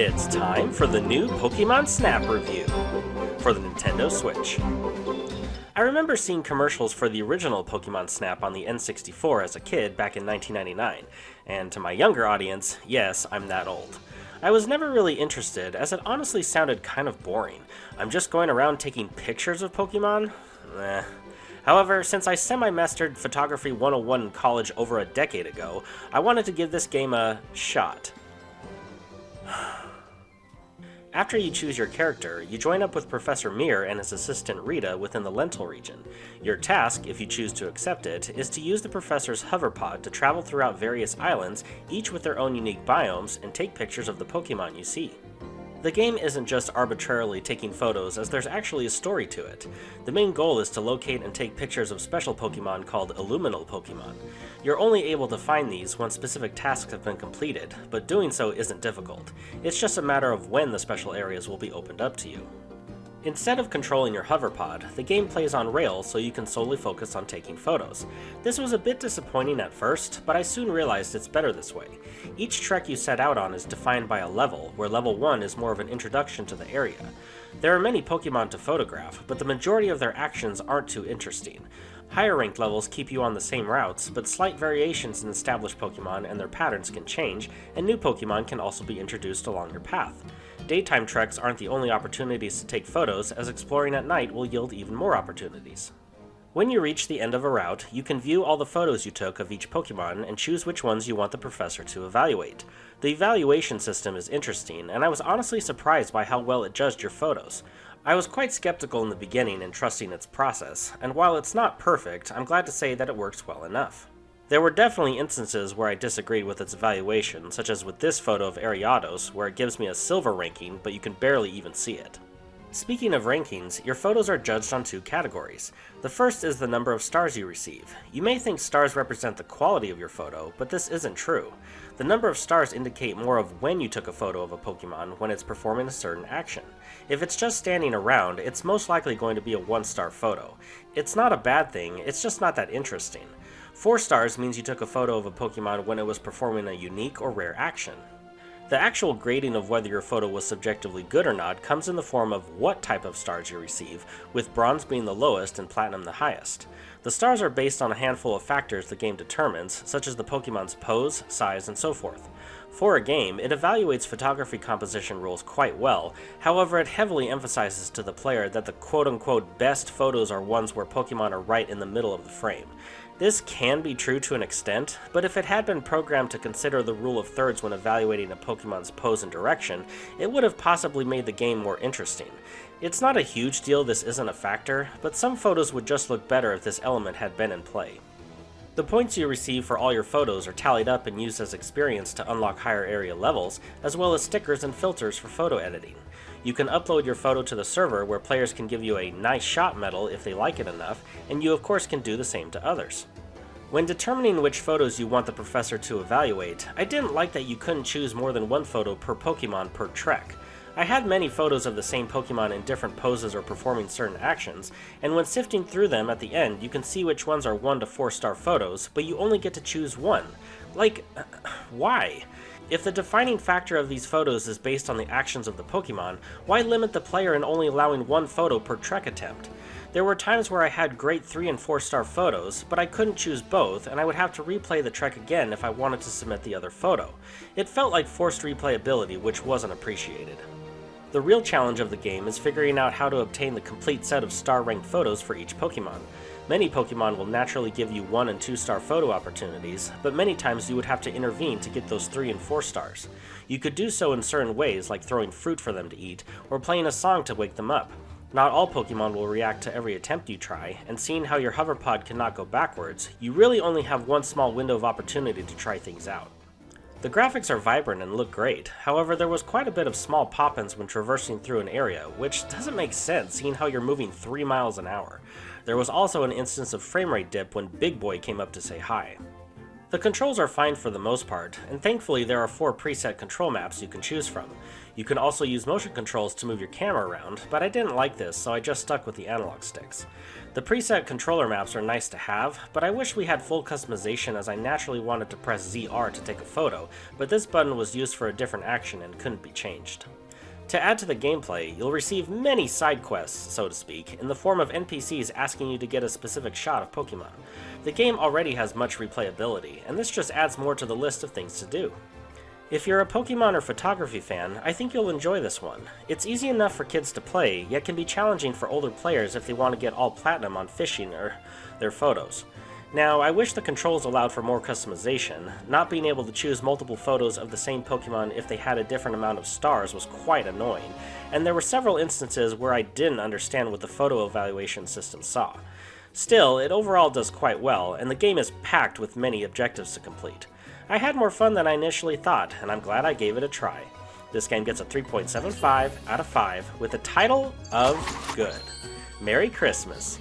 It's time for the new Pokemon Snap review for the Nintendo Switch. I remember seeing commercials for the original Pokemon Snap on the N64 as a kid back in 1999, and to my younger audience, yes, I'm that old. I was never really interested, as it honestly sounded kind of boring. I'm just going around taking pictures of Pokemon? However, since I semi-mastered Photography 101 in college over a decade ago, I wanted to give this game a shot. After you choose your character, you join up with Professor Mir and his assistant Rita within the Lental region. Your task, if you choose to accept it, is to use the professor's hoverpod to travel throughout various islands, each with their own unique biomes, and take pictures of the Pokemon you see. The game isn't just arbitrarily taking photos, as there's actually a story to it. The main goal is to locate and take pictures of special Pokemon called Illuminal Pokemon. You're only able to find these when specific tasks have been completed, but doing so isn't difficult. It's just a matter of when the special areas will be opened up to you. Instead of controlling your hoverpod, the game plays on rails so you can solely focus on taking photos. This was a bit disappointing at first, but I soon realized it's better this way. Each trek you set out on is defined by a level, where level 1 is more of an introduction to the area. There are many Pokemon to photograph, but the majority of their actions aren't too interesting. Higher ranked levels keep you on the same routes, but slight variations in established Pokemon and their patterns can change, and new Pokemon can also be introduced along your path. Daytime treks aren't the only opportunities to take photos, as exploring at night will yield even more opportunities. When you reach the end of a route, you can view all the photos you took of each Pokemon and choose which ones you want the professor to evaluate. The evaluation system is interesting, and I was honestly surprised by how well it judged your photos. I was quite skeptical in the beginning and trusting its process, and while it's not perfect, I'm glad to say that it works well enough. There were definitely instances where I disagreed with its evaluation, such as with this photo of Ariados, where it gives me a silver ranking, but you can barely even see it. Speaking of rankings, your photos are judged on two categories. The first is the number of stars you receive. You may think stars represent the quality of your photo, but this isn't true. The number of stars indicate more of when you took a photo of a Pokemon when it's performing a certain action. If it's just standing around, it's most likely going to be a 1-star photo. It's not a bad thing, it's just not that interesting. 4 stars means you took a photo of a Pokemon when it was performing a unique or rare action. The actual grading of whether your photo was subjectively good or not comes in the form of what type of stars you receive, with Bronze being the lowest and Platinum the highest. The stars are based on a handful of factors the game determines, such as the Pokemon's pose, size, and so forth. For a game, it evaluates photography composition rules quite well, however it heavily emphasizes to the player that the quote-unquote best photos are ones where Pokemon are right in the middle of the frame. This can be true to an extent, but if it had been programmed to consider the rule of thirds when evaluating a Pokemon's pose and direction, it would have possibly made the game more interesting. It's not a huge deal this isn't a factor, but some photos would just look better if this element had been in play. The points you receive for all your photos are tallied up and used as experience to unlock higher area levels, as well as stickers and filters for photo editing. You can upload your photo to the server where players can give you a nice shot medal if they like it enough, and you of course can do the same to others. When determining which photos you want the professor to evaluate, I didn't like that you couldn't choose more than one photo per Pokemon per trek. I had many photos of the same Pokemon in different poses or performing certain actions, and when sifting through them at the end you can see which ones are 1 to 4-star photos, but you only get to choose one. Why? If the defining factor of these photos is based on the actions of the Pokemon, why limit the player in only allowing one photo per trek attempt? There were times where I had great 3 and 4-star photos, but I couldn't choose both, and I would have to replay the trek again if I wanted to submit the other photo. It felt like forced replayability, which wasn't appreciated. The real challenge of the game is figuring out how to obtain the complete set of star-ranked photos for each Pokemon. Many Pokemon will naturally give you 1 and 2-star photo opportunities, but many times you would have to intervene to get those 3 and 4 stars. You could do so in certain ways, like throwing fruit for them to eat, or playing a song to wake them up. Not all Pokemon will react to every attempt you try, and seeing how your hoverpod cannot go backwards, you really only have one small window of opportunity to try things out. The graphics are vibrant and look great, however there was quite a bit of small pop-ins when traversing through an area, which doesn't make sense seeing how you're moving 3 miles an hour. There was also an instance of framerate dip when Big Boy came up to say hi. The controls are fine for the most part, and thankfully there are 4 preset control maps you can choose from. You can also use motion controls to move your camera around, but I didn't like this, so I just stuck with the analog sticks. The preset controller maps are nice to have, but I wish we had full customization as I naturally wanted to press ZR to take a photo, but this button was used for a different action and couldn't be changed. To add to the gameplay, you'll receive many side quests, so to speak, in the form of NPCs asking you to get a specific shot of Pokemon. The game already has much replayability, and this just adds more to the list of things to do. If you're a Pokemon or photography fan, I think you'll enjoy this one. It's easy enough for kids to play, yet can be challenging for older players if they want to get all platinum on fishing or their photos. Now, I wish the controls allowed for more customization. Not being able to choose multiple photos of the same Pokemon if they had a different amount of stars was quite annoying, and there were several instances where I didn't understand what the photo evaluation system saw. Still, it overall does quite well, and the game is packed with many objectives to complete. I had more fun than I initially thought, and I'm glad I gave it a try. This game gets a 3.75 out of 5 with a title of good. Merry Christmas!